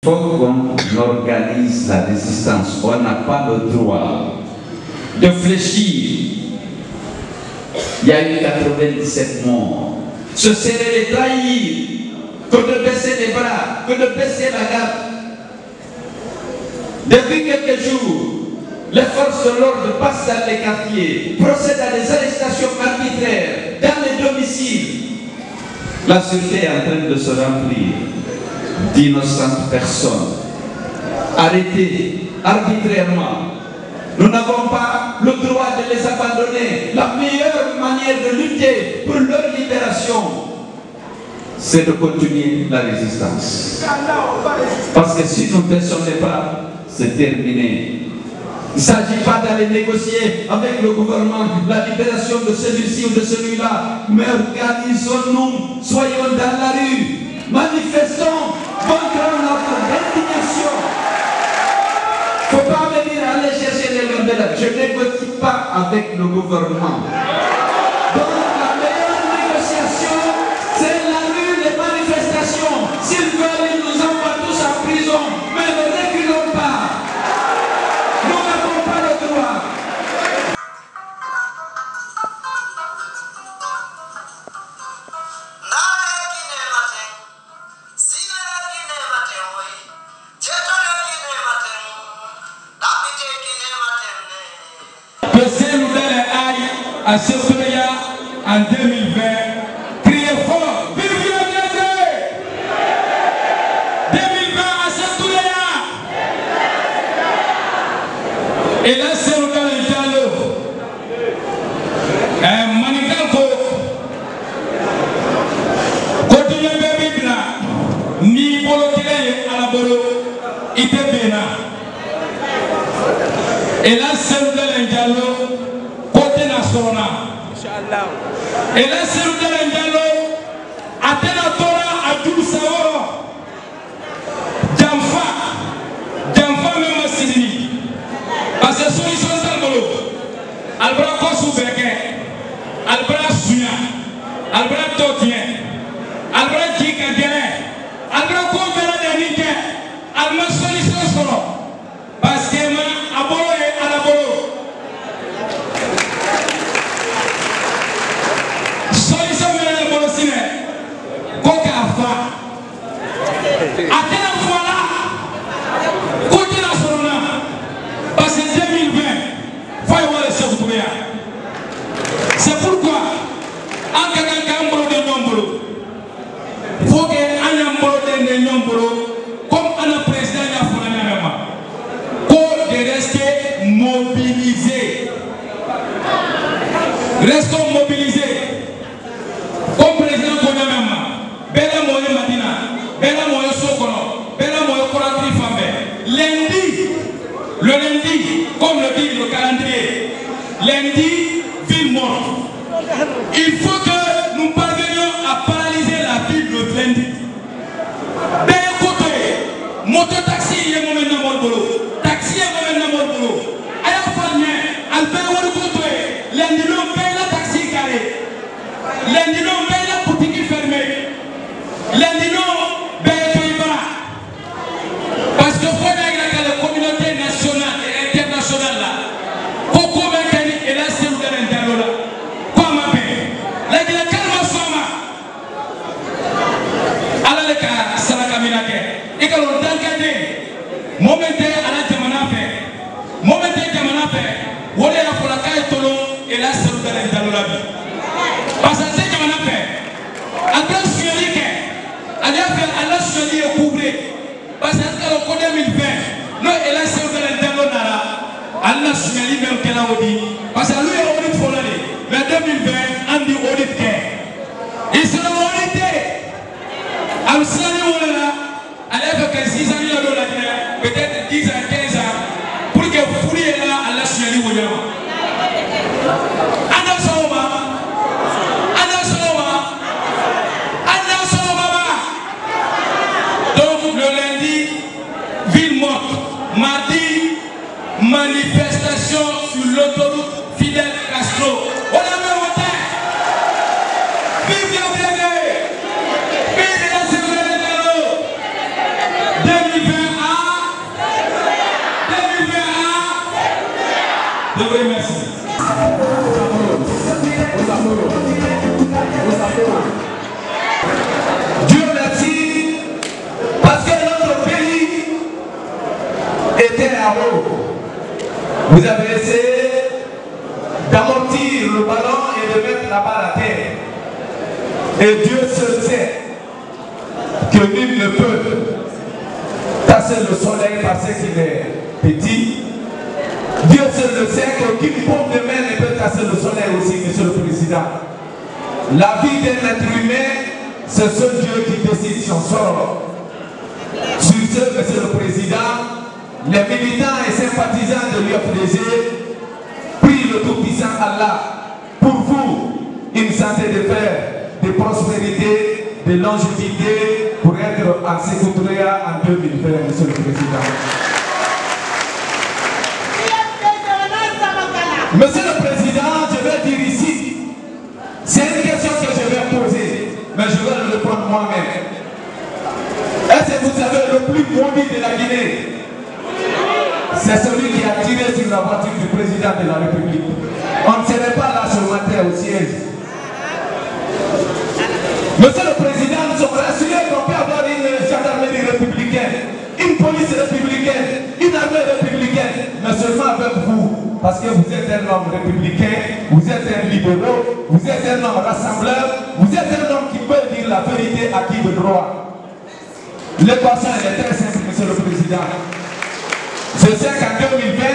faut qu'on organise la résistance. On n'a pas le droit de fléchir. Il y a eu 97 morts. Ce serait de trahir, que de baisser les bras, que de baisser la garde. Depuis quelques jours, les forces de l'ordre passent dans les quartiers, procèdent à des arrestations arbitraires dans les domiciles. La sûreté est en train de se remplir d'innocentes personnes arrêtées arbitrairement. Nous n'avons pas le droit de les abandonner. La meilleure manière de lutter pour leur libération, c'est de continuer la résistance. Parce que si nous ne baissons les bras, c'est terminé. Il ne s'agit pas d'aller négocier avec le gouvernement la libération de celui-ci ou de celui-là, mais organisons-nous, soyons dans la rue, manifestons, montrons notre indignation. Il ne faut pas venir aller chercher les lambdas. Je ne négocie pas avec le gouvernement. Donc la meilleure négociation, c'est la rue, les manifestations. S'ils veulent, ils nous envoient tous en prison, mais ne reculons pas. Nous n'avons pas le droit. À Sotoya en 2020, criez fort, vive l'UNSD! 2020 à Sotoya! Et là, c'est le cas de Diallo. Maniganko, continue bébé bina, ni bolo tiré à la bolo, il était bien. Et là, c'est le cas de Diallo. Et là, c'est le cas de Diallo. Atena Tora à Dulsao. Jamfa même à Sydney. Parce que solution Zambolo. Albra Kosu Beke. Albra Suya. Albra Totien. Albra Djikadene. Albra Kobera de Nike. Alma solution solo. Parce que ma abolo et alabolo. C'est pourquoi, en faut que comme un président de rester mobilisé. Restons mobilisés. Comme président Bella Moye Madina, Bella Moye Sokono, Bella Moye Koratri Fambe. Le lundi, comme le dit le calendrier, lundi, ville morte. Il faut que nous parvenions à paralyser la ville le lundi. D'un côté, moto-taxi est mon nom boulot. Taxi est mon nom boulot. À la fin, Albert Ouadoukoutoé, lundi, l'on paye la taxi carré. Lundi, l'on paye la boutique fermée. Lundi, l'on paye le bras. Parce que faut que la communauté nationale et internationale là, pour convaincre et là, c'est le Diallo là. Comme un pays. La calme Soma. Allah le cas, Salakaminake. Et que l'on t'encadre. Momenté à la Jamanafe. Momenté Jamanafe. Où est la Folaka et Tolo et là, c'est le Diallo là. Parce que c'est Jamanafe. Après, je suis allé. Allah se dit au couvrir. Parce que au 2020, non, et là c'est le Diallo Nara. Allah se dit même qu'elle a dit. Parce que lui est audit pour l'année. Mais 2020, on dit audit qu'elle. Et c'est l'audité. Alors si on est là, elle a fait 6 ans de la peut-être 10 ans, 15 ans, pour que vous fouillez là, Allah se dit au Yama. Allah Soma. Allah Soma. Allah Soma. Donc le lundi, ville morte. Mardi, manifestation sur l'autoroute Fidel Castro. On a même voté. Vive la Vive la Sécurité de l'eau. 2020. merci. Dieu merci parce que notre pays était à l'eau. Vous avez essayé d'amortir le ballon et de mettre la balle à terre. Et Dieu seul sait que nul ne peut tasser le soleil parce qu'il est petit. Dieu seul le sait qu'aucune paume de main ne peut tasser le soleil aussi, Monsieur le Président. La vie d'un être humain, c'est seul Dieu qui décide son sort. Sur ce, Monsieur le Président, les militants et sympathisants de l'UFDG prient le Tout-Puissant Allah pour vous une santé de fer, de prospérité, de longévité pour être en Sécoutoria en 2020, Monsieur le Président. Monsieur le Président, je vais dire ici, c'est une question que je vais poser, mais je vais le répondre moi-même. Est-ce que vous savez le plus maudit de la Guinée? C'est celui qui a tiré sur la voiture du président de la République. On ne serait pas là ce matin au siège. Monsieur le Président, nous sommes rassurés qu'on peut avoir une gendarmerie républicaine, une police républicaine, une armée républicaine, mais seulement avec vous, parce que vous êtes un homme républicain, vous êtes un libéral, vous êtes un homme rassembleur, vous êtes un homme qui peut dire la vérité à qui de droit. L'équation est très simple, Monsieur le Président. Je sais qu'en 2020,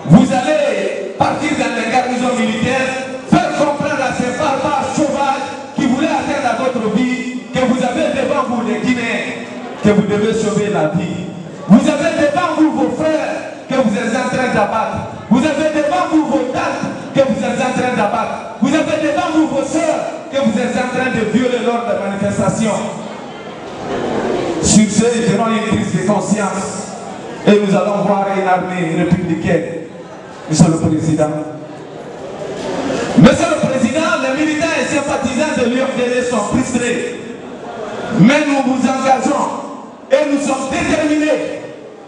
vous allez partir dans les garnisons militaires, faire comprendre à ces barbares sauvages qui voulaient atteindre à votre vie que vous avez devant vous les Guinéens, que vous devez sauver la vie. Vous avez devant vous vos frères que vous êtes en train d'abattre. Vous avez devant vous vos tantes que vous êtes en train d'abattre. Vous avez devant vous vos soeurs que vous êtes en train de violer lors de manifestations. Sur ce, ils auront une prise de conscience. Et nous allons voir une armée républicaine, Monsieur le Président. Monsieur le Président, les militants et sympathisants de l'UFDG sont frustrés. Mais nous vous engageons et nous sommes déterminés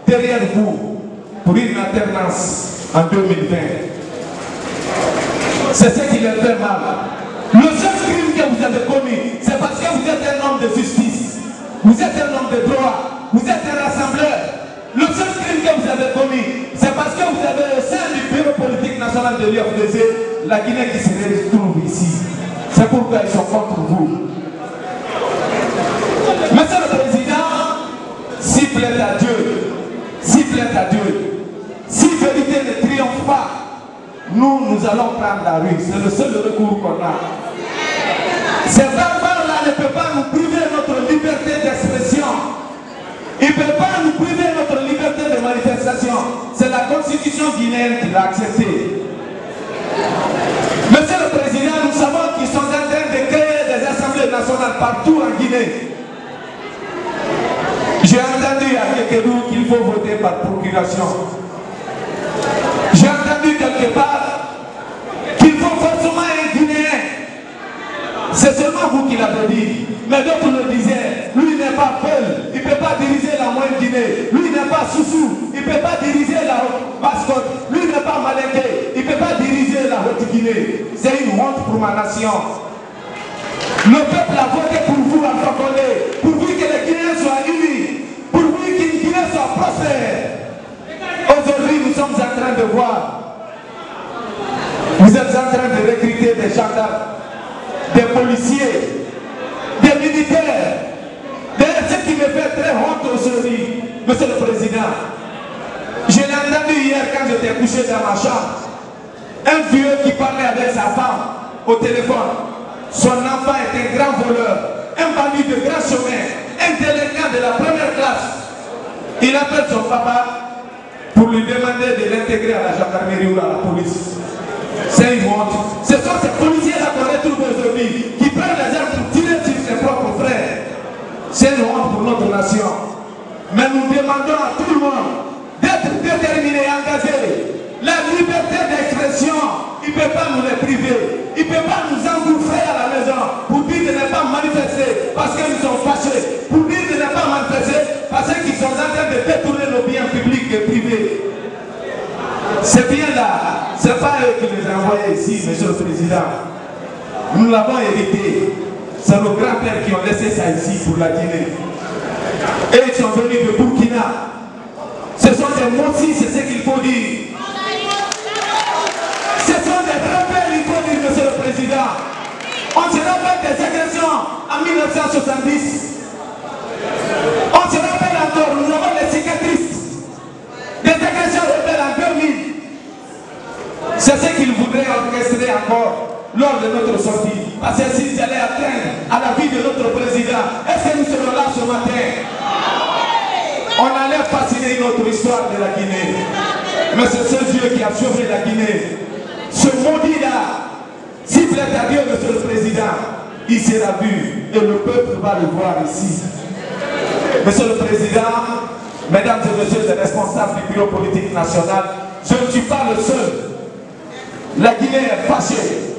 derrière vous pour une alternance en 2020. C'est ce qui leur fait mal. Le seul crime que vous avez commis, c'est parce que vous êtes un homme de justice. Vous êtes un homme de droit. Vous êtes un rassembleur. Le seul crime que vous avez commis, c'est parce que vous avez au sein du bureau politique national de l'UFDG, la Guinée qui se retrouve ici. C'est pourquoi ils sont contre vous. Monsieur le Président, s'il plaît à Dieu, s'il plaît à Dieu, si vérité ne triomphe pas, nous allons prendre la rue. C'est le seul recours qu'on a. Ces barbares-là ne peuvent pas nous priver notre liberté d'expression. Ils ne peuvent pas nous priver notre liberté de manifestation. C'est la constitution guinéenne qui l'a accepté. Monsieur le Président, nous savons qu'ils sont en train de créer des assemblées nationales partout en Guinée. J'ai entendu à Kekeru qu'il faut voter par procuration. J'ai entendu quelque part qu'il faut forcément un Guinéen. C'est seulement vous qui l'avez dit. Mais d'autres le disaient. Lui n'est pas Peul. Il ne peut pas diriger la moyenne Guinée. Lui n'est pas Soussou. Il ne peut pas diriger la mascotte. Lui n'est pas Malinké. Il ne peut pas diriger la haute Guinée. C'est une honte pour ma nation. Le peuple a voté pour vous à Fokone. Pour que les Guinéens soient unis. Pour qu'une Guinée soit prospère. Aujourd'hui, nous sommes en train de voir. Vous êtes en train de recruter des gendarmes, des policiers, des militaires. D'ailleurs, ce qui me fait très honte aujourd'hui, Monsieur le Président, je l'ai entendu hier quand j'étais couché dans ma chambre, un vieux qui parlait avec sa femme au téléphone. Son enfant est un grand voleur, un bandit de grand chemin, un délinquant de la première classe. Il appelle son papa pour lui demander de l'intégrer à la gendarmerie ou à la police. C'est une honte. Ce sont ces policiers-là qu'on retrouve aujourd'hui qui prennent les armes pour tirer sur ses propres frères. C'est une honte pour notre nation. Mais nous demandons à tout le monde d'être déterminé et engagé. La liberté d'expression, il ne peut pas nous les priver. Il ne peut pas nous engouffrer à la maison pour dire de ne pas manifester parce que nous sommes fâchés. Pour dire de ne pas manifester parce qu'ils sont en train C'est bien là, c'est pas eux qui les ont envoyés ici, Monsieur le Président. Nous l'avons hérité. C'est nos grands-pères qui ont laissé ça ici pour la Guinée. Et ils sont venus de Burkina. Ce sont des motifs, c'est ce qu'il faut dire. Ce sont des grands-pères, il faut dire, Monsieur le Président. On se rappelle des agressions en 1970. On se rappelle encore, nous avons les cicatrices. Des agressions rebelles en 2000. C'est ce qu'ils voudraient orchestrer encore lors de notre sortie. Parce que s'ils allaient atteindre à la vie de notre président, est-ce que nous serons là ce matin? On allait fasciner notre histoire de la Guinée. Mais c'est ce Dieu qui a sauvé la Guinée. Ce maudit-là, s'il plaît à Dieu, Monsieur le Président, il sera vu et le peuple va le voir ici. Monsieur le Président, Mesdames et Messieurs les responsables du bureau politique national, je ne suis pas le seul. La Guinée est fâchée.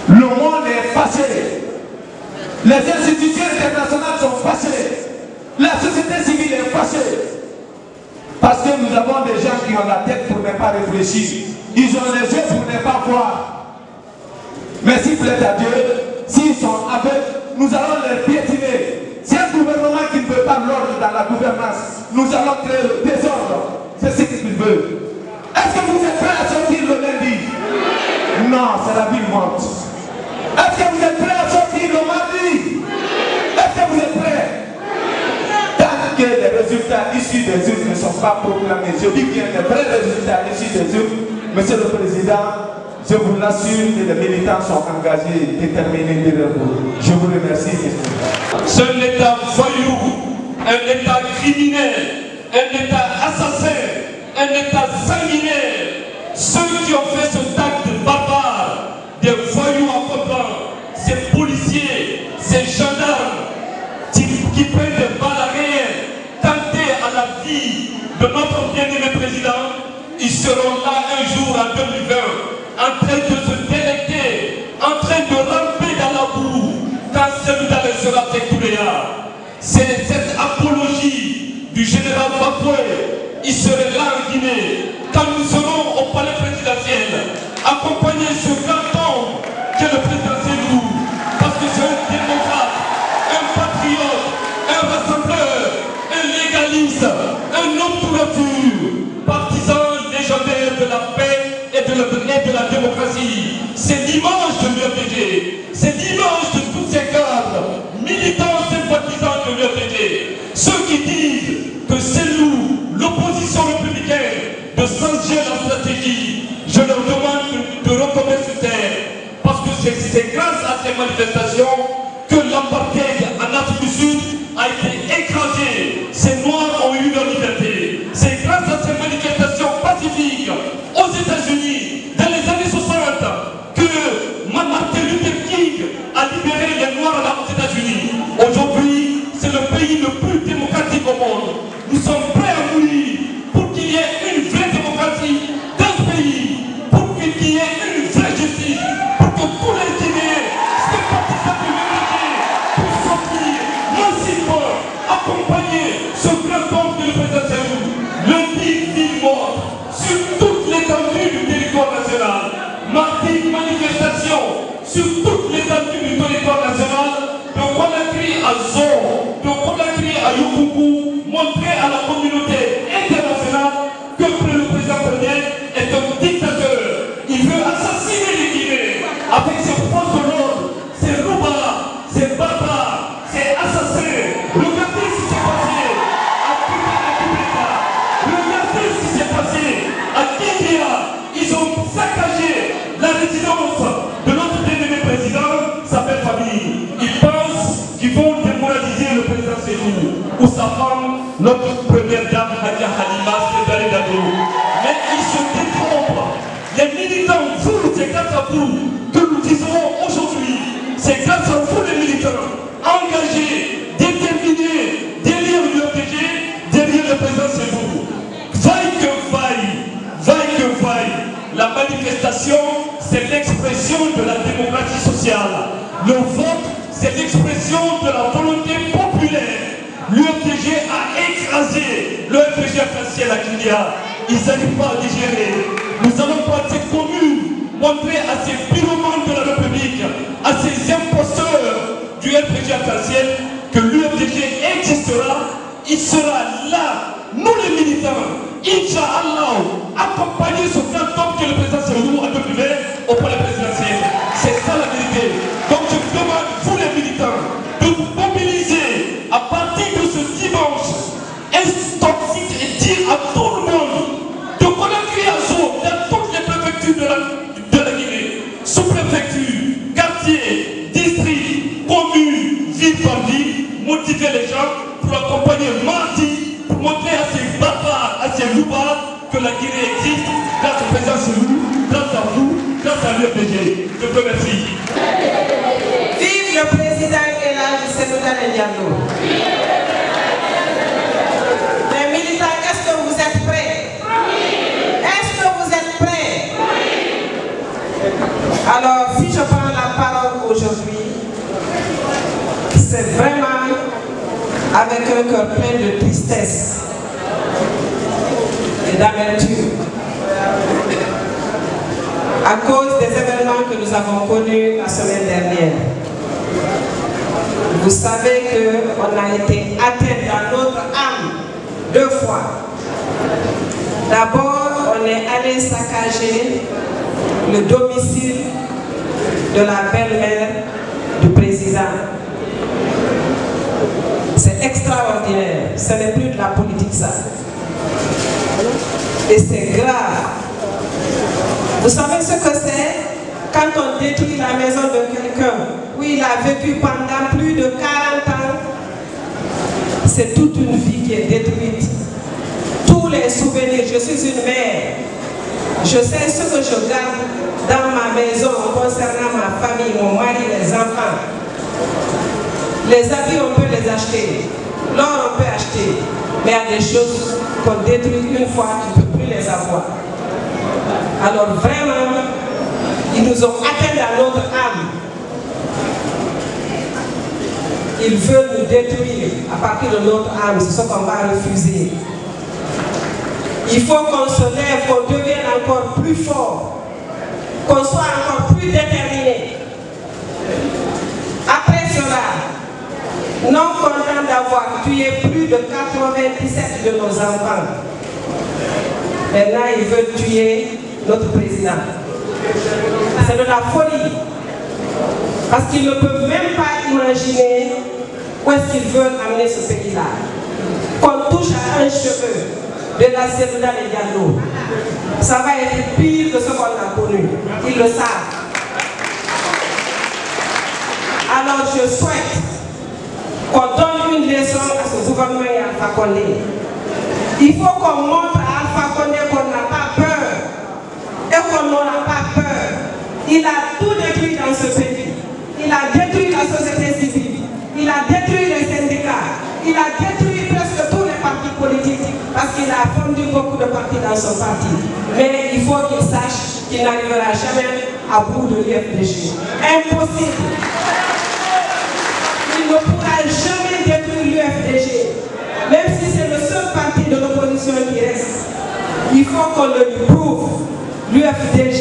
Le monde est fâché. Les institutions internationales sont fâchées. La société civile est fâchée. Parce que nous avons des gens qui ont la tête pour ne pas réfléchir. Ils ont les yeux pour ne pas voir. Mais s'il plaît à Dieu, s'ils sont aveugles, nous allons les piétiner. C'est un gouvernement qui ne veut pas l'ordre dans la gouvernance. Nous allons créer le désordre. C'est ce qu'il veut. Est-ce que vous êtes prêts à sortir le lundi? Non, c'est la ville morte. Est-ce que vous êtes prêts à sortir le mardi? Est-ce que vous êtes prêts? Tant que les résultats issus des urnes ne sont pas proclamés, je dis bien les vrais résultats issus des urnes, Monsieur le Président, je vous l'assure que les militants sont engagés, déterminés derrière vous. Je vous remercie. C'est un État voyou, un État criminel, un État assassin, un État sanguinaire. Ceux qui ont fait ce acte barbare, des voyous en comptant, ces policiers, ces gendarmes qui prennent des balles à réel, tenter à la vie de notre bien-aimé président, ils seront là un jour en 2020, en train de se délecter, en train de ramper dans la boue, quand celui-là sera écoulé. C'est cette apologie du général Bafoué. Il serait là en Guinée, quand nous serons au palais présidentiel, accompagner ce grand homme qui est le président Sédou, parce que c'est un démocrate, un patriote, un rassembleur, un légaliste, un homme pour la nature, partisan légendaire de la paix et de la démocratie. C'est l'image de l'UFDG, c'est l'image de tous ces cadres, militants, sympathisants de l'UFDG. Ceux qui disent que c'est nous, l'opposition républicaine, de changer la stratégie, je leur demande de retomber sur terre. Parce que c'est grâce à ces manifestations que l'apartheid en Afrique du Sud a été écrasé. Ces Noirs ont eu leur liberté. C'est grâce à ces manifestations pacifiques aux États-Unis, dans les années 60, que Martin Luther King a libéré les Noirs aux États-Unis. Aujourd'hui, c'est le pays le plus démocratique au monde. Nous sommes prêts à mourir pour qu'il y ait une vraie démocratie dans ce pays, pour qu'il y ait une vraie justice, pour que tous les Guinéens, sympathisants de l'UFDG, puissent sortir massivement, accompagner ce grand homme que le président Sédou, lundi, ville morte, sur toute l'étendue du territoire national. Mardi, manifestation sur toute l'étendue du territoire national, de Conakry à Zor, de Conakry à Yopoukou, montrer à la communauté internationale que le président premier est un dictateur. Il veut assassiner les Guinéens avec ses forces de l'ordre, ses roubards, ses barbares, ses assassins. Regardez ce qui s'est passé à Kubeka. Regardez ce qui s'est passé à Guinea. Ils ont saccagé la résidence de notre bien-aimé président, sa belle famille. Ils pensent qu'ils vont démoraliser le président Sédou ou sa femme, notre première dame, Hadia Halima Sédalé Dado. Mais ils se détrompent. Les militants, vous, c'est grâce à vous que nous disons aujourd'hui, c'est grâce à vous les militants, engagés, déterminés, derrière l'UFDG, derrière le président Sédou. Vaille que vaille, la manifestation, c'est l'expression de la démocratie sociale. Le vote, c'est l'expression de la volonté populaire. L'UFDG a écrasé, l'UFDG a passé à la Guinée. ils n'arrivent pas à digérer. Nous allons prendre ces communes, montrer à ces pyromanes de la République, à ces imposteurs du RPG arc-en-ciel que l'UFDG existera, il sera là, nous les militants, Inch'Allah, accompagner ce grand homme que le président Serrou a débuté au palais présidentiel. C'est ça la vérité. Donc je vous demande, vous les militants, de vous mobiliser à partir de ce dimanche, intoxique et dire à tout le monde de Conakry à Zo, dans toutes les préfectures de la Guinée, sous-préfecture, quartier, district, commune, ville par ville, motiver les gens pour accompagner mardi, pour montrer à ces barbares, à ces loupards que la Guinée existe, grâce au président Serrou, grâce à vous, grâce à l'UFDG. Je vous remercie. Vive le président Elhadji Seydou Diallo. Les militants, est-ce que vous êtes prêts? Est-ce que vous êtes prêts? Alors, si je prends la parole aujourd'hui, c'est vraiment avec un cœur plein de tristesse et d'amertume à cause des événements que nous avons connus la semaine dernière. Vous savez qu'on a été atteint dans notre âme 2 fois. D'abord, on est allé saccager le domicile de la belle-mère du président. C'est extraordinaire, ce n'est plus de la politique ça. Et c'est grave. Vous savez ce que c'est quand on détruit la maison de quelqu'un où il a vécu pendant plus de 40 ans? C'est toute une vie qui est détruite. Tous les souvenirs, je suis une mère. Je sais ce que je garde dans ma maison concernant ma famille, mon mari, les enfants. Les habits, on peut les acheter. L'or, on peut acheter. Mais il y a des choses qu'on détruit une fois, tu ne peux plus les avoir. Alors vraiment, ils nous ont atteints dans notre âme. Ils veulent nous détruire à partir de notre âme. C'est ce qu'on va refuser. Il faut qu'on se lève, qu'on devienne encore plus fort, qu'on soit encore plus déterminé. Après cela, non content d'avoir tué plus de 97 de nos enfants, maintenant ils veulent tuer notre président. C'est de la folie. Parce qu'ils ne peuvent même pas imaginer où est-ce qu'ils veulent amener ce pays-là. Qu'on touche à un cheveu de la Seydou Diallo, ça va être pire que ce qu'on a connu. Ils le savent. Alors je souhaite qu'on donne une leçon à ce gouvernement et à Alpha Condé. Il faut qu'on montre à Alpha Condé qu'on n'a pas peur et qu'on n'aura pas peur. Il a tout détruit dans ce pays. Il a détruit la société civile. Il a détruit les syndicats. Il a détruit presque tous les partis politiques parce qu'il a fondu beaucoup de partis dans son parti. Mais il faut qu'il sache qu'il n'arrivera jamais à bout de l'UFDG. Impossible. Il ne pourra jamais détruire l'UFDG. Même si c'est le seul parti de l'opposition qui reste. Il faut qu'on le lui prouve. L'UFDG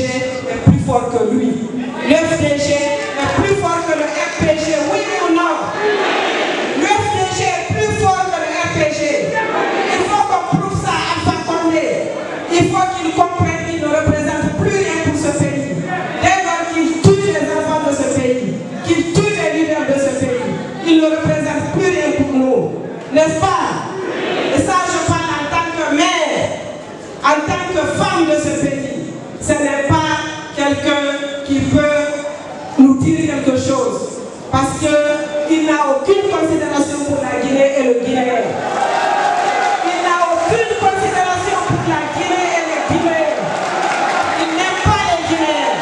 est plus fort que lui. L'UFDG est plus fort que le RPG, oui ou non? L'UFDG est plus fort que le RPG. Il faut qu'on prouve ça à Alpha Condé. Il faut qu'il comprenne qu'il ne représente plus rien pour ce pays. Dès lors qu'il tue les enfants de ce pays, qu'il tue les leaders de ce pays, il ne représente plus rien pour nous. N'est-ce pas? Et ça, je parle en tant que mère, en tant que femme de ce pays. Ce n'est pas quelqu'un qui peut nous dire quelque chose. Parce qu'il n'a aucune considération pour la Guinée et le Guinéen. Il n'a aucune considération pour la Guinée et les Guinéens. Il n'aime pas les Guinéens.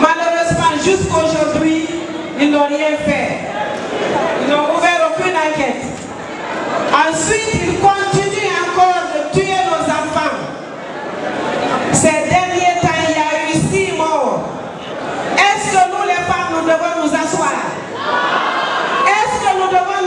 Malheureusement, jusqu'aujourd'hui, ils n'ont rien fait. Ils n'ont ouvert aucune enquête. Ensuite, ils continuent encore de tuer nos enfants. Ces derniers temps, il y a eu 6 morts. Est-ce que nous, les femmes, nous devons nous asseoir? Est-ce que nous devons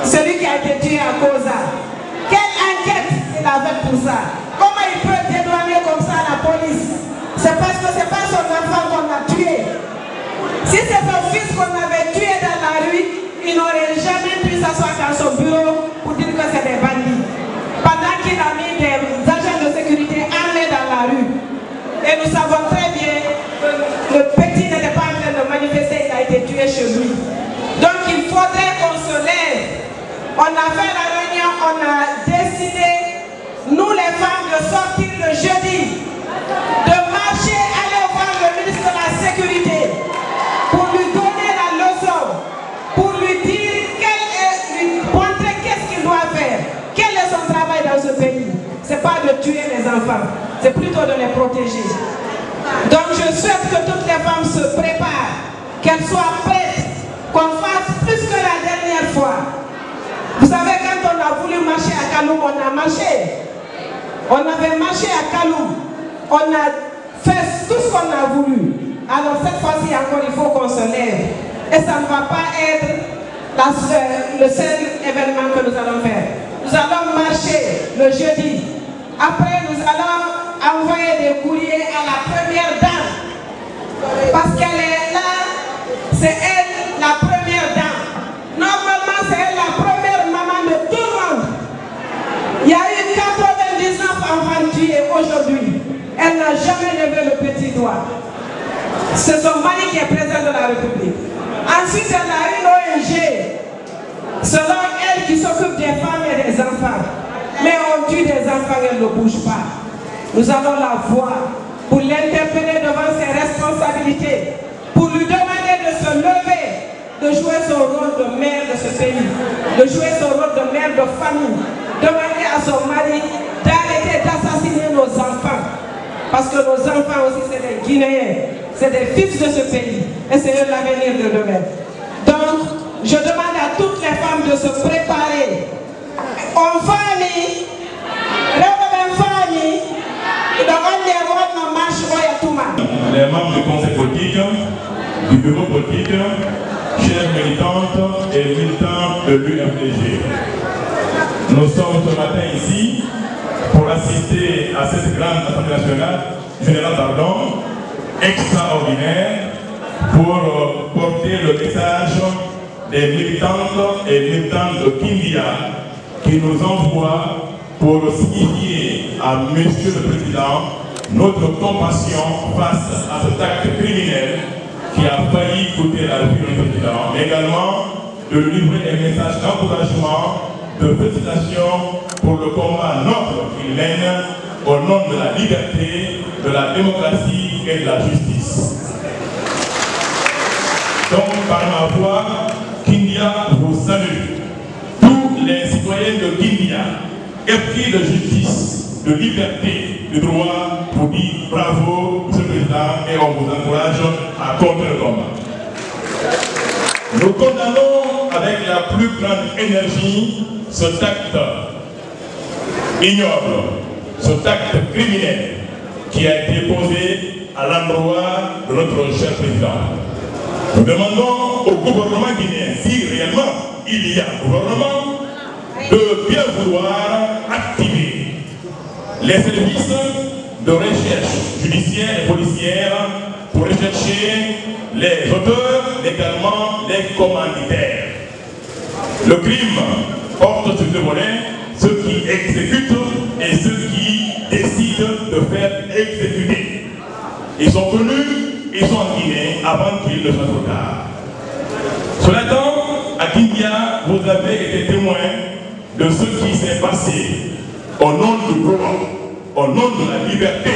celui qui a été tué à Koza. Quelle enquête il avait pour ça? Comment il peut dédouaner comme ça la police? C'est parce que c'est pas son enfant qu'on a tué. Si c'est son fils qu'on avait tué dans la rue, il n'aurait jamais pu s'asseoir dans son bureau pour dire que c'est des bandits. Pendant qu'il a mis des agents de sécurité armés dans la rue. Et nous savons très bien que le petit n'était pas en train de manifester, il a été tué chez lui. Donc il faudrait qu'on se lève. On a fait la réunion, on a décidé, nous les femmes, de sortir le jeudi, de marcher, aller voir le ministre de la Sécurité pour lui donner la leçon, pour lui dire, lui montrer qu'est-ce qu'il doit faire, quel est son travail dans ce pays. Ce n'est pas de tuer les enfants, c'est plutôt de les protéger. Donc je souhaite que toutes les femmes se préparent, qu'elles soient prêtes, qu'on fasse plus que la dernière fois. Vous savez, quand on a voulu marcher à Kaloum, on a marché. On avait marché à Kaloum. On a fait tout ce qu'on a voulu. Alors cette fois-ci encore, il faut qu'on se lève. Et ça ne va pas être le seul événement que nous allons faire. Nous allons marcher le jeudi. Après, nous allons envoyer des courriers à la première dame. Parce qu'elle est là, c'est elle la première dame. Normalement, c'est elle la première maman de tout le monde. Il y a eu 99 enfants tués aujourd'hui. Elle n'a jamais levé le petit doigt. C'est son mari qui est président de la République. Ensuite, elle a une ONG, selon elle, qui s'occupe des femmes et des enfants. Mais on tue des enfants, elle ne bouge pas. Nous allons la voir pour l'interpeller devant ses responsabilités, pour lui demander de se lever, de jouer son rôle de mère de ce pays, de jouer son rôle de mère de famille, demander à son mari d'arrêter d'assassiner nos enfants. Parce que nos enfants aussi, c'est des Guinéens, c'est des fils de ce pays, et c'est eux l'avenir de demain. Donc, je demande à toutes les femmes de se préparer. En famille, les membres du conseil politique, du bureau politique, chers militantes et militants de l'UFDG. Nous sommes ce matin ici pour assister à cette grande assemblée nationale, générale extraordinaire, pour porter le message des militantes et militants de Kindia qui nous envoient pour signifier à Monsieur le Président notre compassion face à cet acte criminel qui a failli coûter la vie du président, mais également de livrer des messages d'encouragement, de félicitations pour le combat noble qu'il mène au nom de la liberté, de la démocratie et de la justice. Donc, par ma voix, Kindia vous salue. Tous les citoyens de Kindia, épris de justice, de liberté, de droit, vous dit bravo, Monsieur le Président, et on vous encourage à contre le combat. Nous condamnons avec la plus grande énergie cet acte ignoble, cet acte criminel qui a été posé à l'endroit de notre cher président. Nous demandons au gouvernement guinéen, si réellement il y a un gouvernement, de bien vouloir activer les services de recherche judiciaire et policière pour rechercher les auteurs, également les commanditaires. Le crime porte sur deux volets, ceux qui exécutent et ceux qui décident de faire exécuter. Ils sont connus, ils sont en Guinée avant qu'il ne soit trop tard. Cela étant, à Kindia, vous avez été témoins de ce qui s'est passé au nom du droit, au nom de la liberté,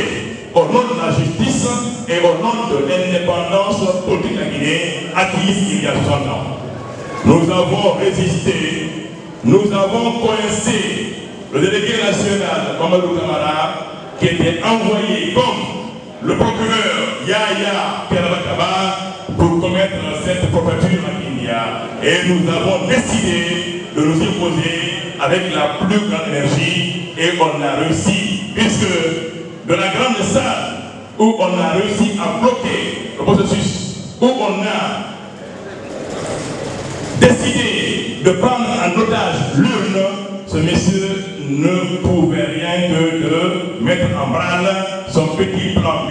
au nom de la justice et au nom de l'indépendance politique de la Guinée acquise il y a 60 ans. Nous avons résisté, nous avons coincé le délégué national, Mamadou Kamara, qui était envoyé comme le procureur Yaya Kerabakaba pour commettre cette propagation à Kindia. Et nous avons décidé de nous imposer avec la plus grande énergie et on a réussi, puisque de la grande salle où on a réussi à bloquer le processus, où on a décidé de prendre en otage ne pouvait rien que de mettre en branle son petit plan B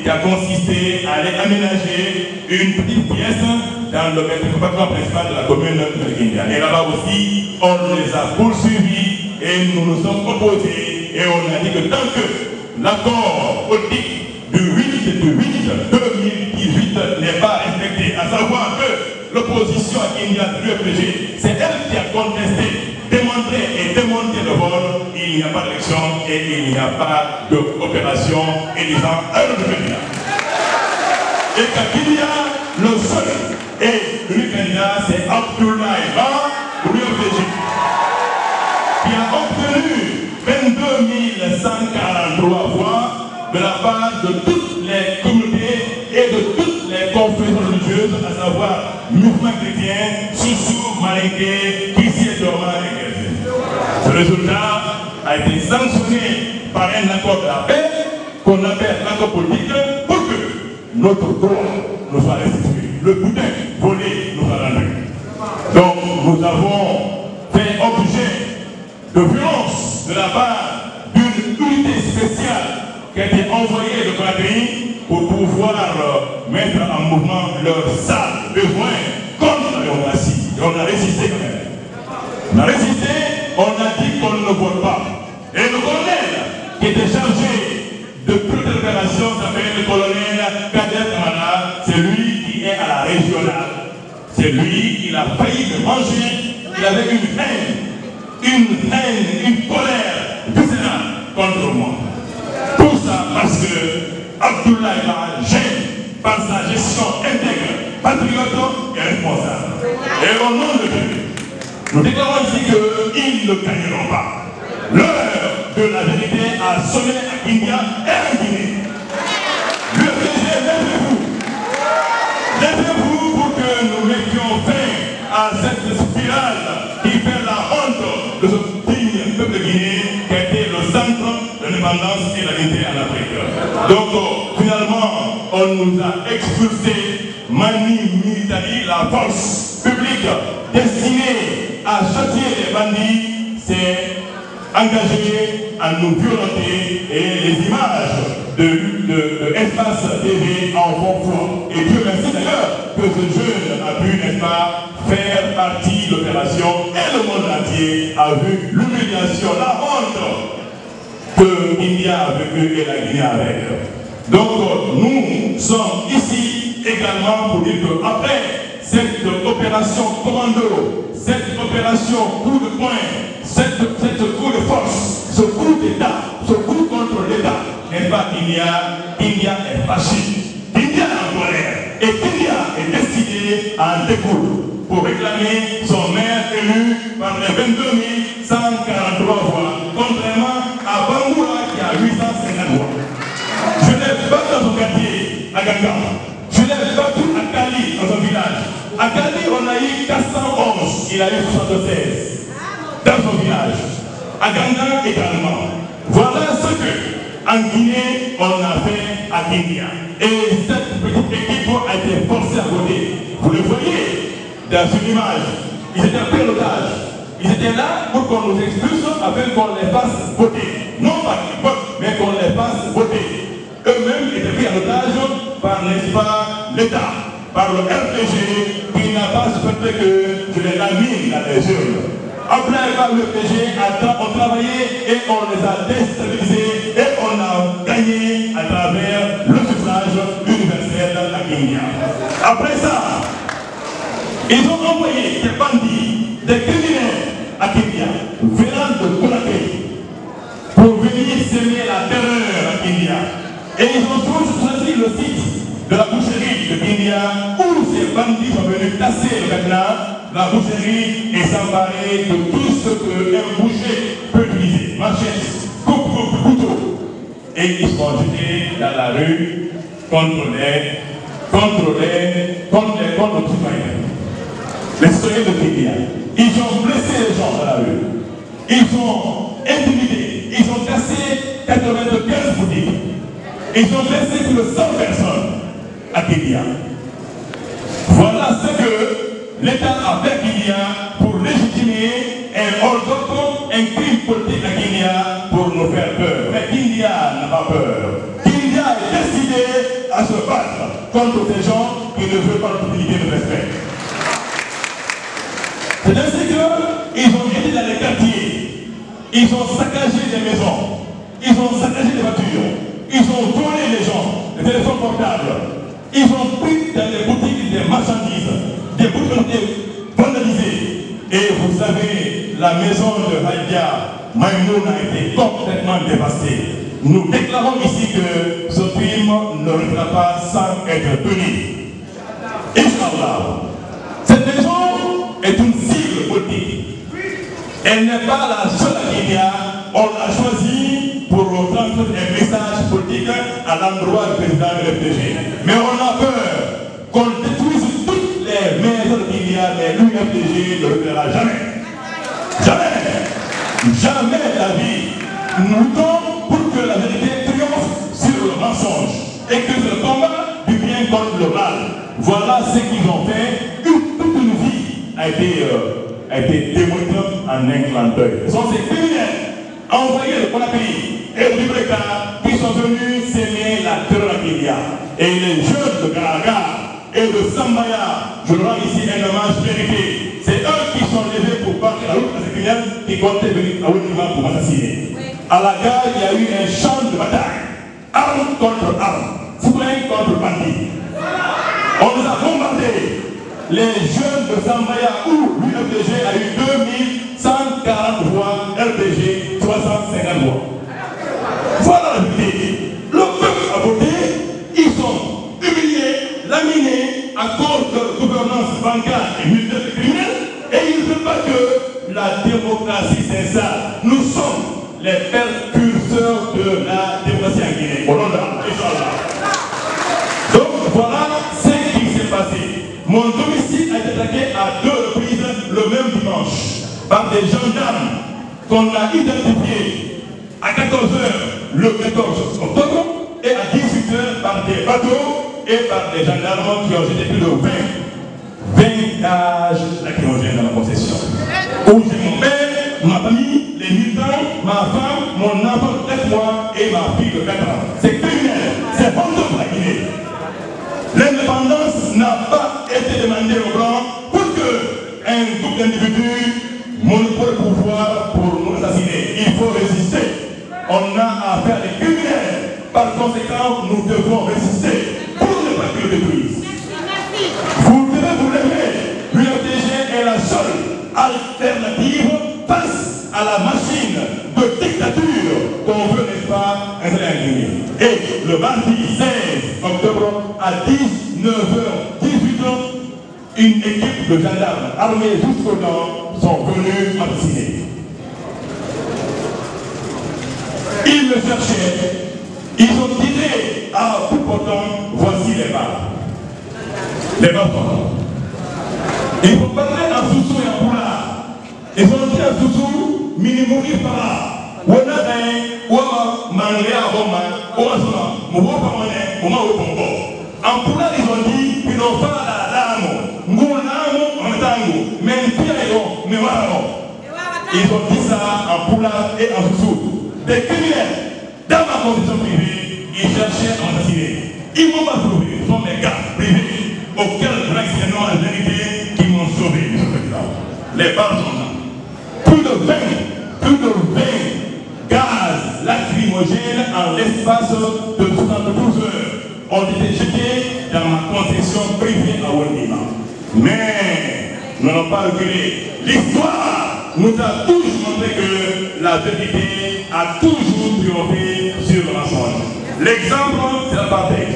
qui a consisté à aller aménager une petite pièce dans le bâtiment principal de la commune de Kindia. Et là-bas aussi, on les a poursuivis et nous nous sommes opposés et on a dit que tant que l'accord politique du 8/2018 n'est pas respecté, à savoir que l'opposition à Kindia de l'UFDG, c'est elle qui a contesté, démontré et démonté le vol, il n'y a pas d'élection et il n'y a pas d'opération élisant un candidat. Et qu'à Kindia, le seul et l'unique candidat, c'est Abdoulaye Ba pour l'UFDG, qui a obtenu 22 143 voix de la part de toutes les communautés et de toutes les confessions religieuses, à savoir musulmans chrétiens, Soussou, Malinké, Kissi, Dorma et Kézé. Ce résultat a été sanctionné par un accord de la paix qu'on appelle l'accord politique pour que notre droit nous soit restitué, le butin volé nous soit rendu. Donc nous avons fait objet de violence de la part d'une unité spéciale qui a été envoyée de Conakry pour pouvoir mettre en mouvement leur sale besoin contre la démocratie. Et on a résisté quand même. On a résisté, on a dit qu'on ne vote pas. Et le colonel qui était chargé de toute l'opération s'appelle le colonel Kader Kamala. C'est lui qui est à la régionale. C'est lui, il a failli me manger. Il avait une haine, une colère viscérale contre moi. Tout ça parce que Abdoulaye Ba gêne par sa gestion intègre, patriote et responsable. Et au nom de Dieu, nous déclarons ici qu'ils ne gagneront pas. L'heure de la vérité a sonné à Kindia et à Guinée. L'UFDG, lèvez-vous. Lèvez-vous pour que nous mettions fin à cette spirale qui fait la honte de ce digne peuple guinéen qui a été le centre de l'indépendance et la l'unité en Afrique. Donc, finalement, on nous a expulsés. Mani Militari, la force publique destinée à châtier les bandits, s'est engagée à nous violenter et les images de Espace TV en font foi. Et Dieu merci d'ailleurs que ce jeune a pu, n'est-ce pas, faire partie de l'opération et le monde entier a vu l'humiliation, la honte que l'India a vécu et la Guinée avec. Donc nous sommes ici également pour dire qu'après cette opération commando, cette opération coup de poing, cette coup de force, ce coup d'État, ce coup contre l'État, n'est pas India est fâchée, India est en colère et India est décidée à en découdre pour réclamer son maire élu par les 22 143 voix, contrairement à Bangoura qui a 850 voix. Je l'ai battu dans son quartier, à Ganga. Je l'ai battu à Kali, dans son village. À Kali, on a eu 411, il a eu 76 dans son village. À Ganga également. Voilà ce que, en Guinée, on a fait à Kindia. Et cette petite équipe a été forcée à voter. Vous le voyez dans une image. Ils étaient pris en otage. Ils étaient là pour qu'on nous expulse afin qu'on les fasse voter. Non par l'époque, mais qu'on les fasse voter. Eux-mêmes étaient pris en otage par, n'est-ce pas, l'État, par le RPG qui n'a pas souhaité que je les lamine dans les urnes. Après, par le RPG, on travaillait et on les a déstabilisés et on a gagné à travers le suffrage universel à Kindia. Après ça, ils ont envoyé des bandits, des criminels à Kindia, venant de Conakry, pour venir semer la terreur à Kindia. Et ils ont choisi le site de la boucherie de Kindia où ces bandits sont venus tasser le Ghana, la boucherie et s'emparer de tout ce qu'un boucher peut utiliser. Machette, couteau. Et ils sont jetés dans la rue contre les citoyens. Les citoyens de Kindia. Ils ont blessé les gens dans la rue. Ils ont intimidé. Ils ont cassé 95 boutiques. Ils ont blessé plus de 100 personnes à Kindia. Voilà ce que l'État a fait Kindia pour légitimer un ordre un crime politique à Guinée pour nous faire peur. Mais Guinée n'a pas peur. Guinée est décidé à se battre contre ces gens qui ne veulent pas notre dignité de respect. C'est ainsi qu'ils ont été dans les quartiers, ils ont saccagé des maisons, ils ont saccagé des voitures, ils ont volé les gens, les téléphones portables, ils ont pris dans les boutiques des marchandises, des boutiques vandalisées. Et vous savez, la maison de Haïdia Maïmoun a été complètement dévastée. Nous déclarons ici que ce crime ne reviendra pas sans être puni. Inch'Allah, cette maison est une cible politique. Elle n'est pas la seule à Guinée. On l'a choisie pour transmettre un message politique à l'endroit du président de l'UFDG. Mais on a peur qu'on détruise toutes les maisons de Guinée, mais l'UFDG ne le fera jamais. Jamais. Jamais la vie. Nous luttons pour que la vérité triomphe sur le mensonge et que le combat du bien contre le mal. Voilà ce qu'ils ont fait. Toute une vie a été démolie en un clin d'œil. Ce sont ces criminels envoyés de Conakry et de Libreka qui sont venus s'aimer la terreur à Guinée. Et les jeunes de Garaga et de Sambaya, je rends ici un hommage mérité. C'est eux qui sont levés pour battre la route à ces criminels qui comptaient venir à Ouéniva pour m'assassiner. À la gare, il y a eu un champ de bataille. Arme contre arme, fourrin contre bandit. On nous a bombardés. Les jeunes de Sambaya où l'UFDG a eu 2140 voix, RDG 350 voix. Voilà la vérité. Le peuple a voté, ils sont humiliés, laminés à cause de gouvernance bancaire et militaire criminelle et ils ne veulent pas que la démocratie s'installe. Nous sommes les précurseurs de la démocratie en Guinée. Au nom de Allah. Donc voilà ce qui s'est passé. Mon domicile a été attaqué à 2 reprises le même dimanche par des gendarmes qu'on a identifiés à 14h le 14 octobre et à 18h par des bateaux et par des gendarmes qui ont jeté plus de 20 gages lacrymogènes dans la concession. Où j'ai mon père, ma famille, les militants, ma femme, mon enfant de 7 mois et ma fille de 4 ans. C'est criminel, c'est honteux pour la Guinée. L'indépendance n'a pas été demandée aux Blancs pour qu'un groupe d'individus monopole le pouvoir pour nous assassiner. Il faut résister. On a affaire à des criminels. Par conséquent, nous devons résister pour ne pas qu'ils le détruisent. Vous devez vous lever. L'UFDG est la seule alternative face à la machine de dictature qu'on veut, n'est-ce pas, installer en Guinée. Et le mardi 16 octobre à 19h18, une équipe de gendarmes armés jusqu'aux dents sont venus m'assassiner. Ils me cherchaient, ils ont tiré à bout portant, voici les balles. Les balles sont. Il faut parler en Soussou et en Poula. Ils ont dit à Soussou, mini-mourir par là. On a un ouama mangé à Roma, ouama, mouwa pamane, ouma ou pombo. En Poula, ils ont dit qu'ils n'ont pas la lame. Ngoulamo, en tango, mais piayo, mais warano. Ils ont dit ça en Poula et en Soussou. Des criminels, dans ma condition privée, ils cherchaient à m'assassiner. Ils m'ont pas trouvé, ce sont des gars privés, auxquels grand accident en vérité qui m'ont sauvé, M. le Président. Les balles sont là. Plus de 20 gaz lacrymogènes en l'espace de 72 heures ont été jetés dans ma concession privée à Ouéniva. Mais nous n'avons pas reculé. L'histoire nous a toujours montré que la vérité a toujours triomphé sur le mensonge. L'exemple, c'est l'apartheid.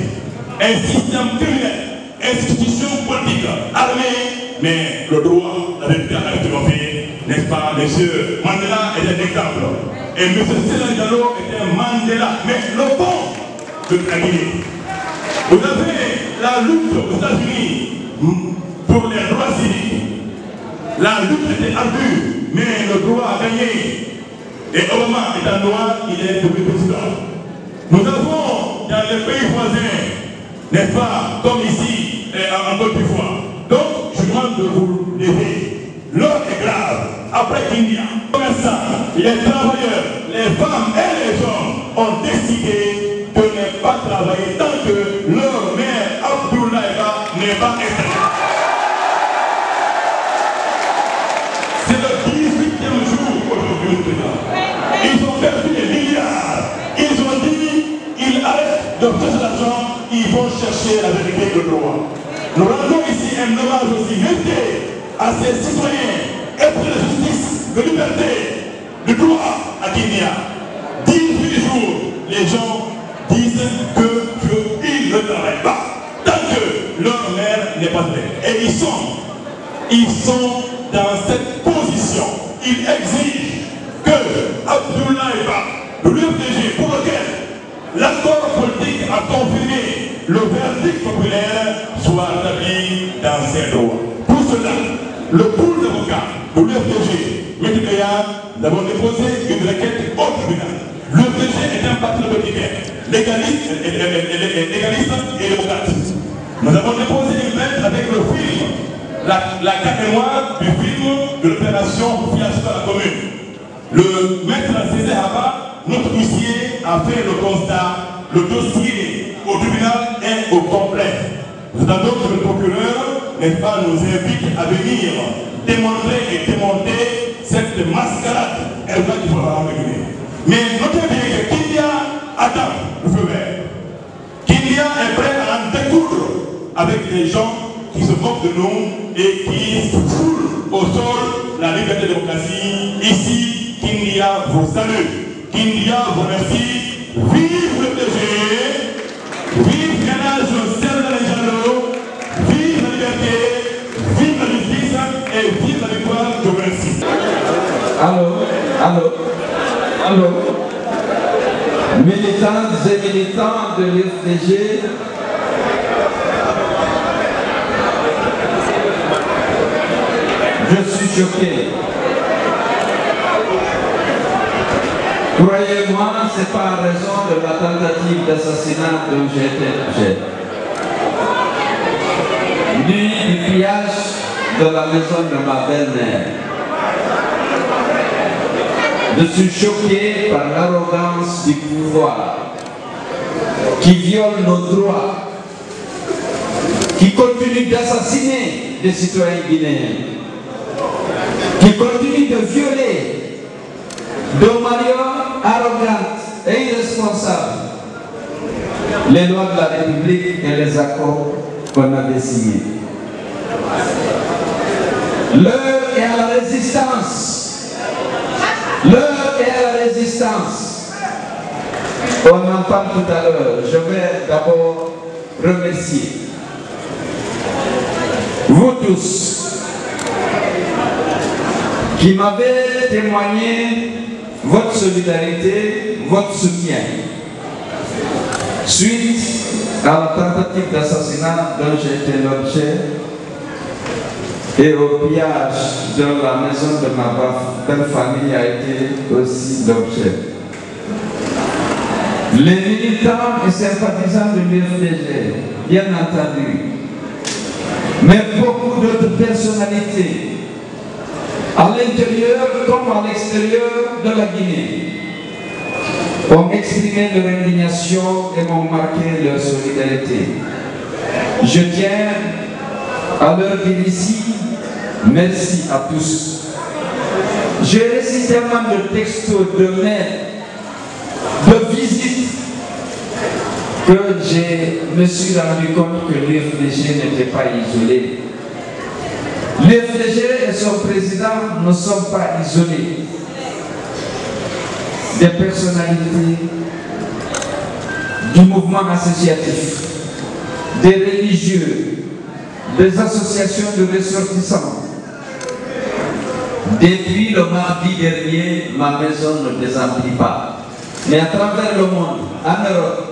Un système criminel, institution politique, armée, mais le droit, la vérité a triomphé, n'est-ce pas, monsieur Mandela est un exemple. Et M. Céline Diallo était un Mandela. Mais le bon de la Guinée. Vous avez la lutte aux États-Unis pour les droits civiques. La lutte était ardue, mais le droit a gagné. Et Obama étant noir, il est devenu président. Nous avons dans les pays voisins, n'est-ce pas, comme ici, en Côte d'Ivoire. Donc, je demande de vous lever. L'heure est grave. après Kindia. Les commerçants, les travailleurs, les femmes et les hommes ont décidé de ne pas travailler tant que leur maire Abdoulaye Ba n'est pas installé. C'est le 18e jour aujourd'hui. Ils ont perdu des milliards. Ils ont dit, ils arrêtent de chercher l'argent, ils vont chercher la vérité et le droit. Nous rendons ici un hommage aussi mérité à ces citoyens, êtres de justice, de liberté, de droit à Guinée. 18 jours, les gens disent qu'ils ne travaillent pas tant que leur maire n'est pas fait. Et ils sont dans cette position. Ils exigent que Abdoulaye Ba, le UFDG, pour lequel l'accord politique a confirmé le verdict populaire, soit établi dans ses droits. Pour cela, le pool d'avocats de l'UFDG, M. Gaillard, nous avons déposé une requête au tribunal. L'UFDG est un parti républicain, légaliste et démocrate. Nous avons déposé une lettre avec le film, la carte mémoire du film de l'opération Fiasco à la commune. Le maître Césaire Abba, notre huissier, a fait le constat. Le dossier au tribunal est au complet. Nous attendons que le procureur, n'est-ce pas, nous invite à venir démontrer et démonter cette mascarade. Elle va qu'il faudra réguler. Mais notez bien que Kindia attend le feu vert. Kindia est prêt à en découdre avec des gens qui se moquent de nous et qui foulent au sol la liberté de la démocratie. Ici, Kindia vous salue. Kindia vous remercie. Vive le DG, vive Ganage Serre-Jallo, vive la liberté, vive la justice et vive la victoire. Je vous remercie. Allô. Militantes et militants de l'UFDG, je suis choqué. Croyez-moi, ce n'est pas en raison de la tentative d'assassinat dont j'ai été l'objet, ni du pillage de la maison de ma belle-mère. Je suis choqué par l'arrogance du pouvoir qui viole nos droits, qui continue d'assassiner des citoyens guinéens, qui continue de violer de manière arrogante et irresponsable les lois de la République et les accords qu'on avait signés. L'heure est à la résistance. L'heure est à la résistance. On en parle tout à l'heure. Je vais d'abord remercier vous tous qui m'avez témoigné votre solidarité, votre soutien suite à la tentative d'assassinat dont j'ai été l'objet et au pillage de la maison de ma belle famille a été aussi l'objet. Les militants et sympathisants de l'UFDG, bien entendu, mais beaucoup d'autres personnalités, à l'intérieur comme à l'extérieur de la Guinée, ont exprimé leur indignation et m'ont marqué leur solidarité. Je tiens à leur dire ici, merci à tous. J'ai reçu tellement de textos, de mails, de visites, que je me suis rendu compte que l'UFDG n'était pas isolé. L'UFDG et son président ne sont pas isolés. Des personnalités du mouvement associatif, des religieux, des associations de ressortissants. Depuis le mardi dernier, ma maison ne désemplit pas. Mais à travers le monde, en Europe,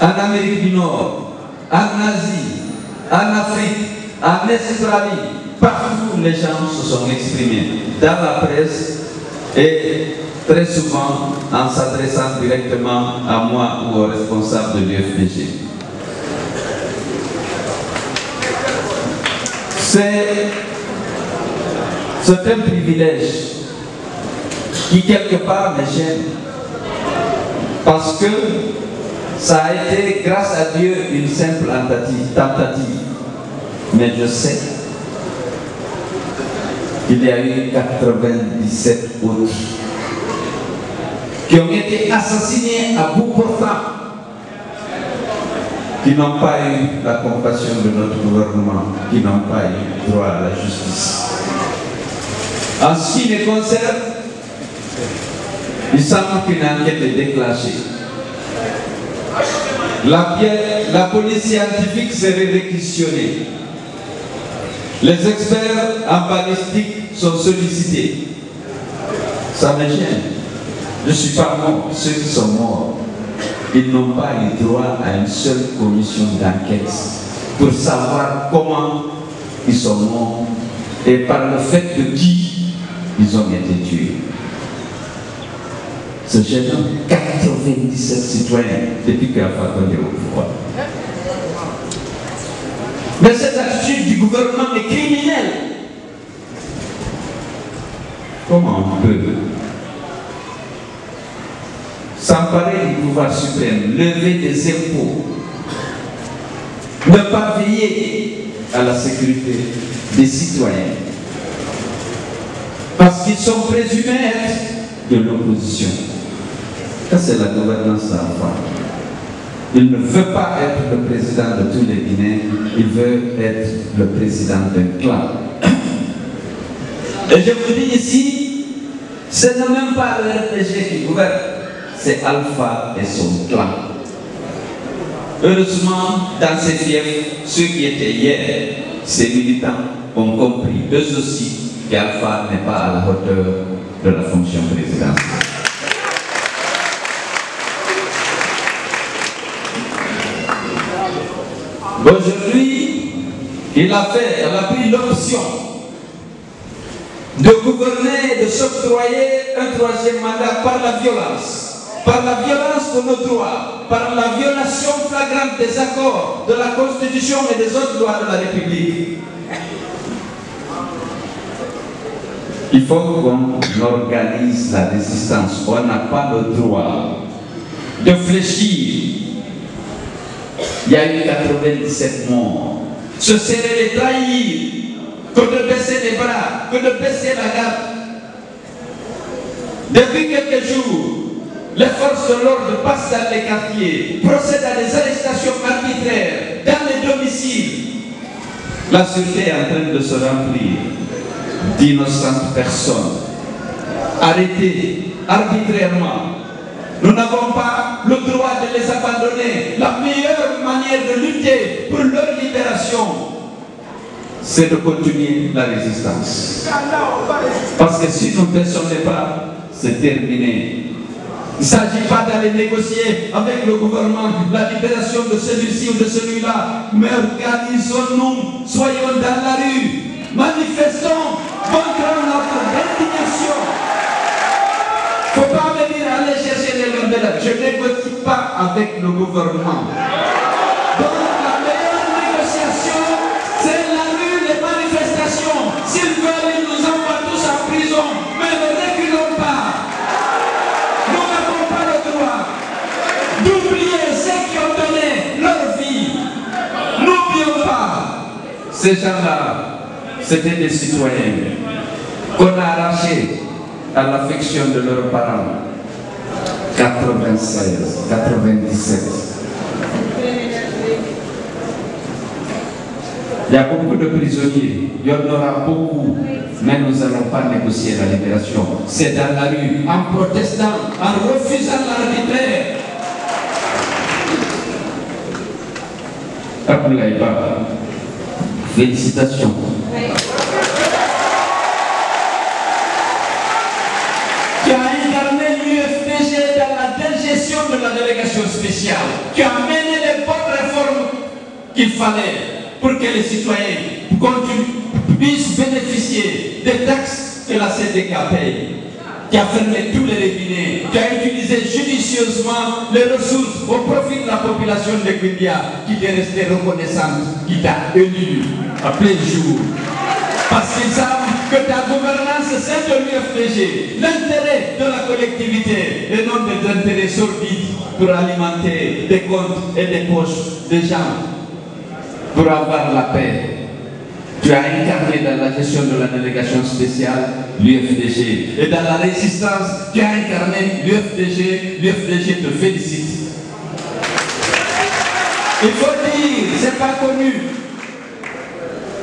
en Amérique du Nord, en Asie, en Afrique, en Australie, partout les gens se sont exprimés, dans la presse et très souvent en s'adressant directement à moi ou aux responsables de l'UFDG. C'est un privilège qui quelque part me gêne. Parce que ça a été, grâce à Dieu, une simple tentative. Mais je sais qu'il y a eu 97 autres qui ont été assassinés à bout portant, qui n'ont pas eu la compassion de notre gouvernement, qui n'ont pas eu droit à la justice. En ce qui les concerne, il semble qu'une enquête est déclenchée. La police scientifique serait réquisitionnée. Les experts en balistique sont sollicités. Ça me gêne. Je ne suis pas mort. Ceux qui sont morts, ils n'ont pas eu droit à une seule commission d'enquête pour savoir comment ils sont morts et par le fait de qui ils ont été tués. Ce gênant, 97 citoyens depuis qu'Alpha Condé est au pouvoir. Mais cette attitude du gouvernement est criminelle. Comment on peut s'emparer du pouvoir suprême, lever des impôts, ne pas veiller à la sécurité des citoyens, parce qu'ils sont présumés être de l'opposition? Ça, c'est la gouvernance d'Alpha. Il ne veut pas être le président de tous les Guinéens, il veut être le président d'un clan. Et je vous dis ici, ce n'est même pas le RPG qui gouverne, c'est Alpha et son clan. Heureusement, dans ces fiefs, ceux qui étaient hier, ces militants, ont compris, eux aussi, qu'Alpha n'est pas à la hauteur de la fonction présidentielle. Aujourd'hui, elle a pris l'option de gouverner et de s'octroyer un troisième mandat par la violence de nos droits, par la violation flagrante des accords de la Constitution et des autres lois de la République. Il faut qu'on organise la résistance. On n'a pas le droit de fléchir. Il y a eu 97 morts. Ce serait les trahir que de baisser les bras, que de baisser la garde. Depuis quelques jours, les forces de l'ordre passent dans les quartiers, procèdent à des arrestations arbitraires dans les domiciles. La sûreté est en train de se remplir d'innocentes personnes arrêtées arbitrairement. Nous n'avons pas le droit de les abandonner. La meilleure manière de lutter pour leur libération, c'est de continuer la résistance. Parce que si nous ne descendons pas, c'est terminé. Il ne s'agit pas d'aller négocier avec le gouvernement la libération de celui-ci ou de celui-là. Mais organisons-nous, soyons dans la rue, manifestons, montrons notre indignation. Il ne faut pas venir aller chercher les libéraux. Je ne négocie pas avec le gouvernement. Donc la meilleure négociation, c'est la rue, les manifestations. S'ils veulent, ils nous envoient tous en prison. Mais ne reculons pas. Nous n'avons pas le droit d'oublier ceux qui ont donné leur vie. N'oublions pas. Ces gens-là, c'était des citoyens qu'on a arrachés à l'affection de leurs parents. 96, 97. Il y a beaucoup de prisonniers, il y en aura beaucoup, mais nous n'allons pas négocier la libération. C'est dans la rue, en protestant, en refusant l'arbitraire. Abdoulaye, félicitations. Tu as incarné l'UFDG dans la gestion de la délégation spéciale. Tu as mené les bonnes réformes qu'il fallait pour que les citoyens puissent bénéficier des taxes que la CDK paye. Tu as fermé tous les robinets. Tu as utilisé judicieusement les ressources au profit de la population de Guindia qui t'est restée reconnaissante, qui t'a élu à plein jour. Parce qu'ils savent que ta gouvernance sein de l'UFDG l'intérêt de la collectivité et non des intérêts sordides pour alimenter des comptes et des poches des gens pour avoir la paix. Tu as incarné dans la gestion de la délégation spéciale l'UFDG. Et dans la résistance, tu as incarné l'UFDG. L'UFDG te félicite. Il faut dire, c'est pas connu.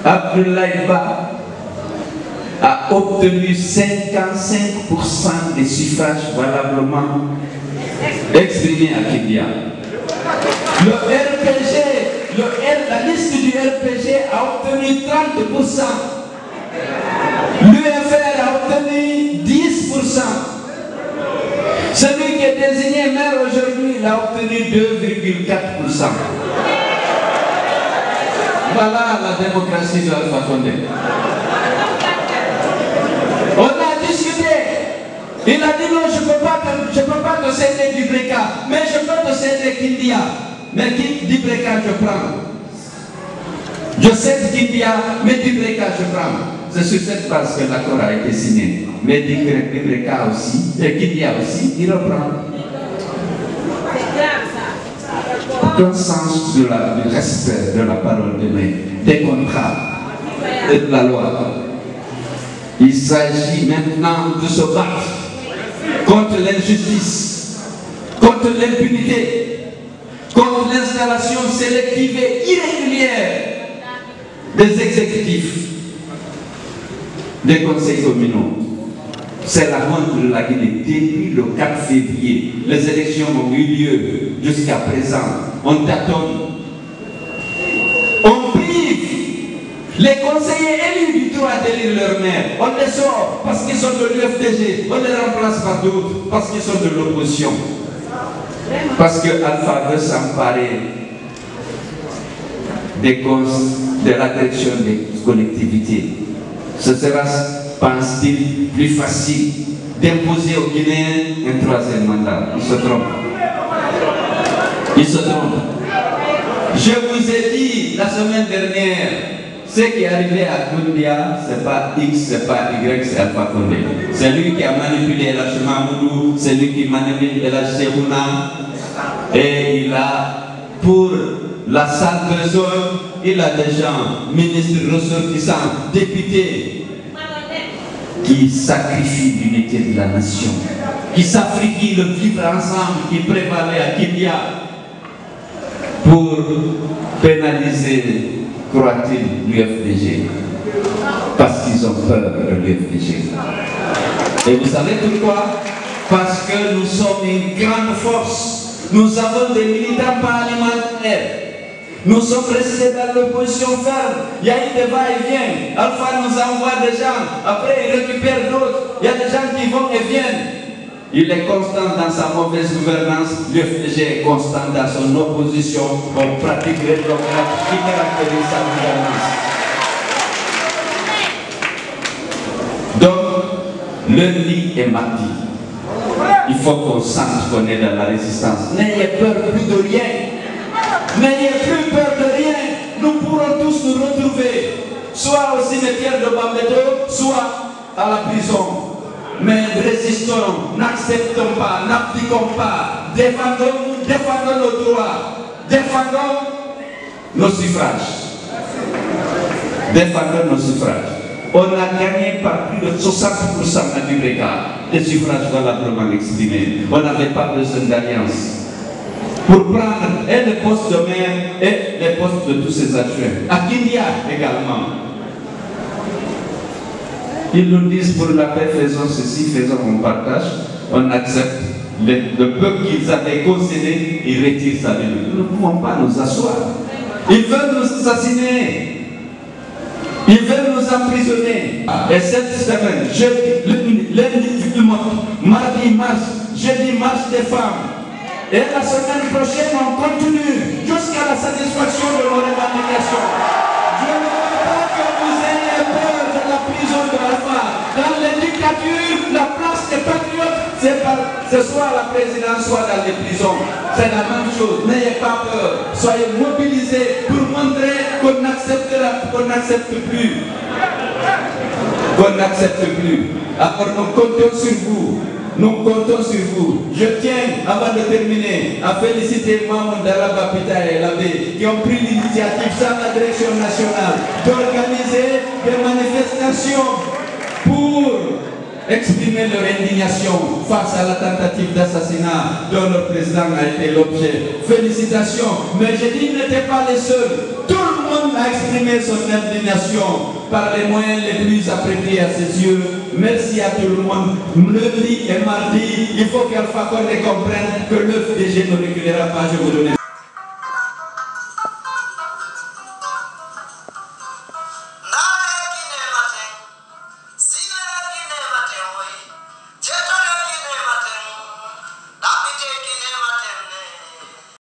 Abdoulaye Ba a obtenu 55% des suffrages valablement exprimés à Kindia. Le RPG, la liste du RPG a obtenu 30%. L'UFR a obtenu 10%. Celui qui est désigné maire aujourd'hui, il a obtenu 2,4%. Voilà la démocratie de Alpha Condé. On a discuté. Il a dit non, je ne peux pas te céder Dibreka, mais je peux te céder Kindia. Mais Dibreka, je prends. Je cède Kindia, mais Dibreka, je prends. C'est sur cette base que l'accord a été signé. Mais Dibreka aussi, et Kindia aussi, il reprend. Aucun sens du respect de la parole de main, des contrats et de la loi. Il s'agit maintenant de se battre contre l'injustice, contre l'impunité, contre l'installation sélective et irrégulière des exécutifs, des conseils communaux. C'est la honte de la Guinée. Depuis le 4 février, les élections ont eu lieu jusqu'à présent. On tâtonne. On prive les conseillers élus du droit d'élire leur maire. On les sort parce qu'ils sont de l'UFDG. On les remplace par d'autres parce qu'ils sont de l'opposition. Parce que Alpha veut s'emparer de la direction des collectivités. Ce sera, pense-t-il, plus facile d'imposer aux Guinéens un troisième mandat. Il se trompe. Il se trompe. Je vous ai dit la semaine dernière, ce qui est arrivé à Koundia, ce n'est pas X, ce n'est pas Y, c'est Alpha Condé. C'est lui qui a manipulé El Hadj Mamoudou, c'est lui qui manipule El Hadj Cheikhouna. Et il a, pour la salle trésor, il a des gens, ministres ressortissants, députés, qui sacrifient l'unité de la nation, qui sacrifient le vivre ensemble qui prévalait à Kindia pour pénaliser, croit-il, l'UFDG, parce qu'ils ont peur de l'UFDG. Et vous savez pourquoi? Parce que nous sommes une grande force. Nous avons des militants parlementaires. Nous sommes restés dans l'opposition ferme. Il y a eu des va-et-vient. Alpha nous envoie des gens. Après, il récupère d'autres. Il y a des gens qui vont et viennent. Il est constant dans sa mauvaise gouvernance. L'UFDG est constant dans son opposition aux pratiques rétrogrades qui caractérisent sa gouvernance. Donc, lundi et mardi, il faut qu'on sente qu'on est dans la résistance. N'ayez peur plus de rien. N'ayez plus peur de rien. Nous pourrons tous nous retrouver, soit au cimetière de Bambeto, soit à la prison. Mais résistons, n'acceptons pas, n'abdiquons pas, défendons nos droits, défendons nos suffrages. Défendons nos suffrages. On a gagné par plus de 60% à Dibreka, des suffrages valablement exprimés. On n'avait pas besoin d'alliance pour prendre et les postes de maire et les postes de tous ces adjoints. À Kindia également. Ils nous disent pour la paix, faisons ceci, faisons un partage. On accepte le peu qu'ils avaient concédé, ils retirent ça de nous. Nous ne pouvons pas nous asseoir. Ils veulent nous assassiner. Ils veulent nous emprisonner. Et cette semaine, lundi, mardi, marche, jeudi, marche des femmes. Et la semaine prochaine, on continue jusqu'à la satisfaction de nos revendications. Je ne veux pas que vous ayez peur de la prison de Alpha. Dans l'éducature, la place des patriotes, c'est soit à la présidence, soit dans les prisons. C'est la même chose. N'ayez pas peur. Soyez mobilisés pour montrer qu'on n'accepte plus. qu'on n'accepte plus. Alors nous comptons sur vous. Nous comptons sur vous. Je tiens, avant de terminer, à féliciter les membres d'Araba Pita et l'abbé qui ont pris l'initiative sans la direction nationale d'organiser des manifestations pour exprimer leur indignation face à la tentative d'assassinat dont le président a été l'objet. Félicitations, mais je dis qu'ils n'étaient pas les seuls. Tout le monde a exprimé son indignation par les moyens les plus appropriés à ses yeux. Merci à tout le monde. Lundi et mardi, il faut qu'Alpha Condé comprenne que l'œuf des ne reculera pas. Je vous remercie.